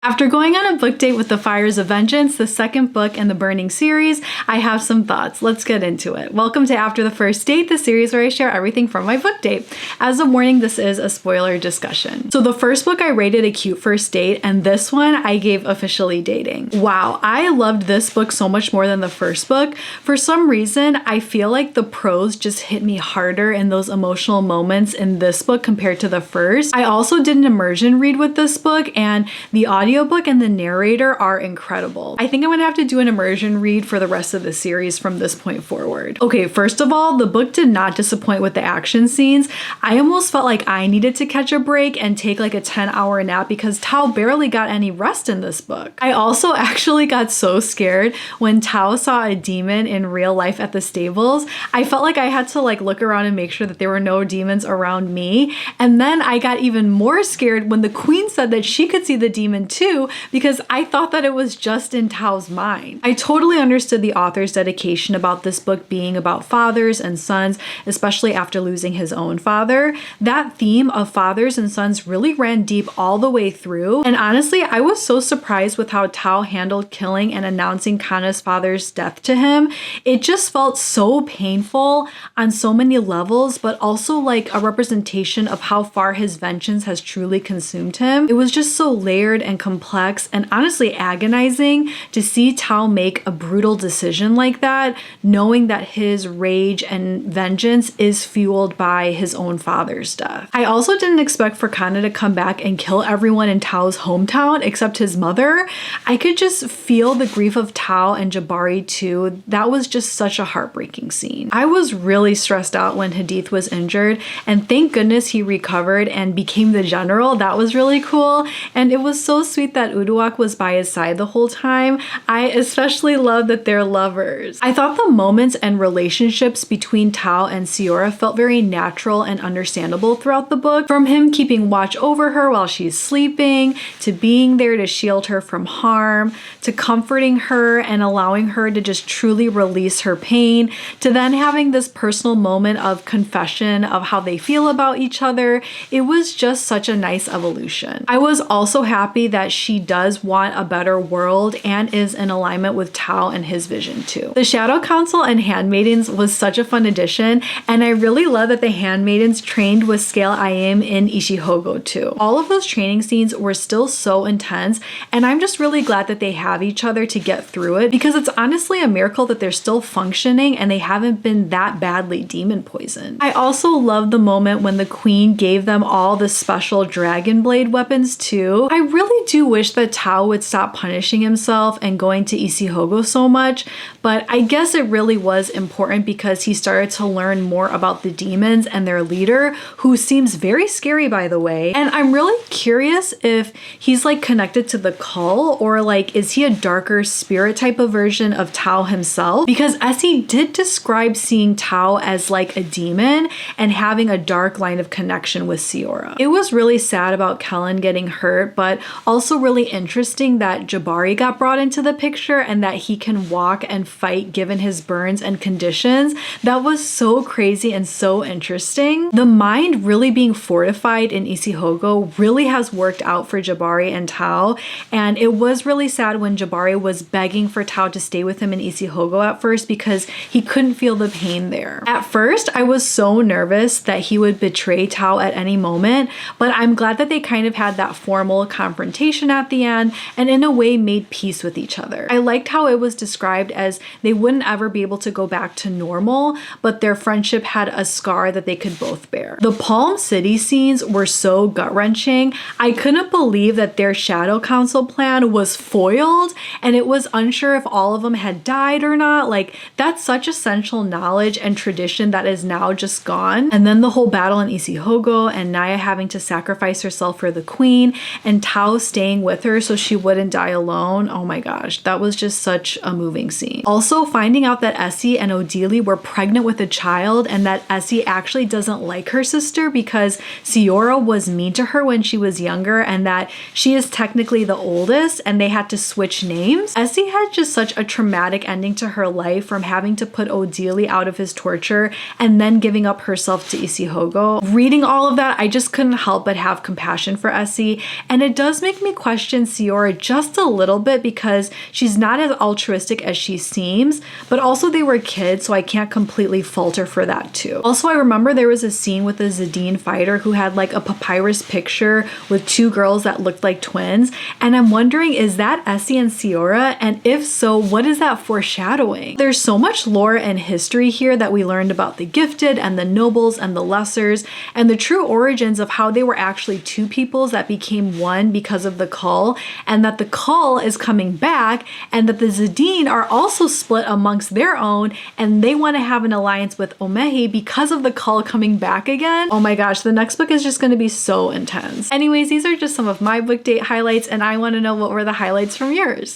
After going on a book date with The Fires of Vengeance, the second book in the Burning series, I have some thoughts. Let's get into it. Welcome to After the First Date, the series where I share everything from my book date. As a warning, this is a spoiler discussion. So the first book I rated a cute first date, and this one I gave officially dating. Wow, I loved this book so much more than the first book. For some reason, I feel like the prose just hit me harder in those emotional moments in this book compared to the first. I also did an immersion read with this book, and the audiobook and the narrator are incredible. I think I'm gonna have to do an immersion read for the rest of the series from this point forward. Okay, first of all, the book did not disappoint with the action scenes. I almost felt like I needed to catch a break and take like a 10-hour nap because Tao barely got any rest in this book. I also actually got so scared when Tao saw a demon in real life at the stables. I felt like I had to like look around and make sure that there were no demons around me. And then I got even more scared when the queen said that she could see the demon too, because I thought that it was just in Tao's mind. I totally understood the author's dedication about this book being about fathers and sons, especially after losing his own father. That theme of fathers and sons really ran deep all the way through. And honestly, I was so surprised with how Tao handled killing and announcing Kanna's father's death to him. It just felt so painful on so many levels, but also like a representation of how far his vengeance has truly consumed him. It was just so layered and complex and honestly agonizing to see Tao make a brutal decision like that, knowing that his rage and vengeance is fueled by his own father's death. I also didn't expect for Kanna to come back and kill everyone in Tao's hometown except his mother. I could just feel the grief of Tao and Jabari too. That was just such a heartbreaking scene. I was really stressed out when Hadith was injured, and thank goodness he recovered and became the general. That was really cool, and it was so sweet that Uduak was by his side the whole time. I especially love that they're lovers. I thought the moments and relationships between Tao and Siora felt very natural and understandable throughout the book. From him keeping watch over her while she's sleeping, to being there to shield her from harm, to comforting her and allowing her to just truly release her pain, to then having this personal moment of confession of how they feel about each other. It was just such a nice evolution. I was also happy that she does want a better world and is in alignment with Tao and his vision too. The Shadow Council and Handmaidens was such a fun addition, and I really love that the Handmaidens trained with Scale Ayim in Ishihogo too. All of those training scenes were still so intense, and I'm just really glad that they have each other to get through it, because it's honestly a miracle that they're still functioning and they haven't been that badly demon poisoned. I also love the moment when the queen gave them all the special dragon blade weapons too. I really do wish that Tao would stop punishing himself and going to Ishihogo so much, but I guess it really was important because he started to learn more about the demons and their leader, who seems very scary by the way. And I'm really curious if he's like connected to the Cull, or like is he a darker spirit type of version of Tao himself? Because Essie did describe seeing Tao as like a demon and having a dark line of connection with Siora. It was really sad about Kellen getting hurt, but also really interesting that Jabari got brought into the picture and that he can walk and fight given his burns and conditions. That was so crazy and so interesting. The mind really being fortified in Ishihogo really has worked out for Jabari and Tao, and it was really sad when Jabari was begging for Tao to stay with him in Ishihogo at first because he couldn't feel the pain there. At first, I was so nervous that he would betray Tao at any moment, but I'm glad that they kind of had that formal confrontation at the end and in a way made peace with each other. I liked how it was described as they wouldn't ever be able to go back to normal, but their friendship had a scar that they could both bear. The Palm City scenes were so gut-wrenching. I couldn't believe that their Shadow Council plan was foiled and it was unsure if all of them had died or not. Like, that's such essential knowledge and tradition that is now just gone. And then the whole battle in Ishihogo and Naya having to sacrifice herself for the queen and Tao staying with her so she wouldn't die alone. Oh my gosh, that was just such a moving scene. Also, finding out that Essie and Odili were pregnant with a child and that Essie actually doesn't like her sister because Siora was mean to her when she was younger and that she is technically the oldest and they had to switch names. Essie had just such a traumatic ending to her life from having to put Odili out of his torture and then giving up herself to Ishihogo. Reading all of that, I just couldn't help but have compassion for Essie, and it does make me me question Siora just a little bit because she's not as altruistic as she seems, but also they were kids, so I can't completely fault her for that too. Also, I remember there was a scene with a Zidane fighter who had like a papyrus picture with two girls that looked like twins, and I'm wondering, is that Essie and Siora? And if so, what is that foreshadowing? There's so much lore and history here that we learned about the gifted and the nobles and the lessers, and the true origins of how they were actually two peoples that became one because of the Cull, and that the Cull is coming back, and that the Zidane are also split amongst their own, and they want to have an alliance with Omehi because of the Cull coming back again. Oh my gosh, the next book is just going to be so intense. Anyways, these are just some of my book date highlights, and I want to know what were the highlights from yours.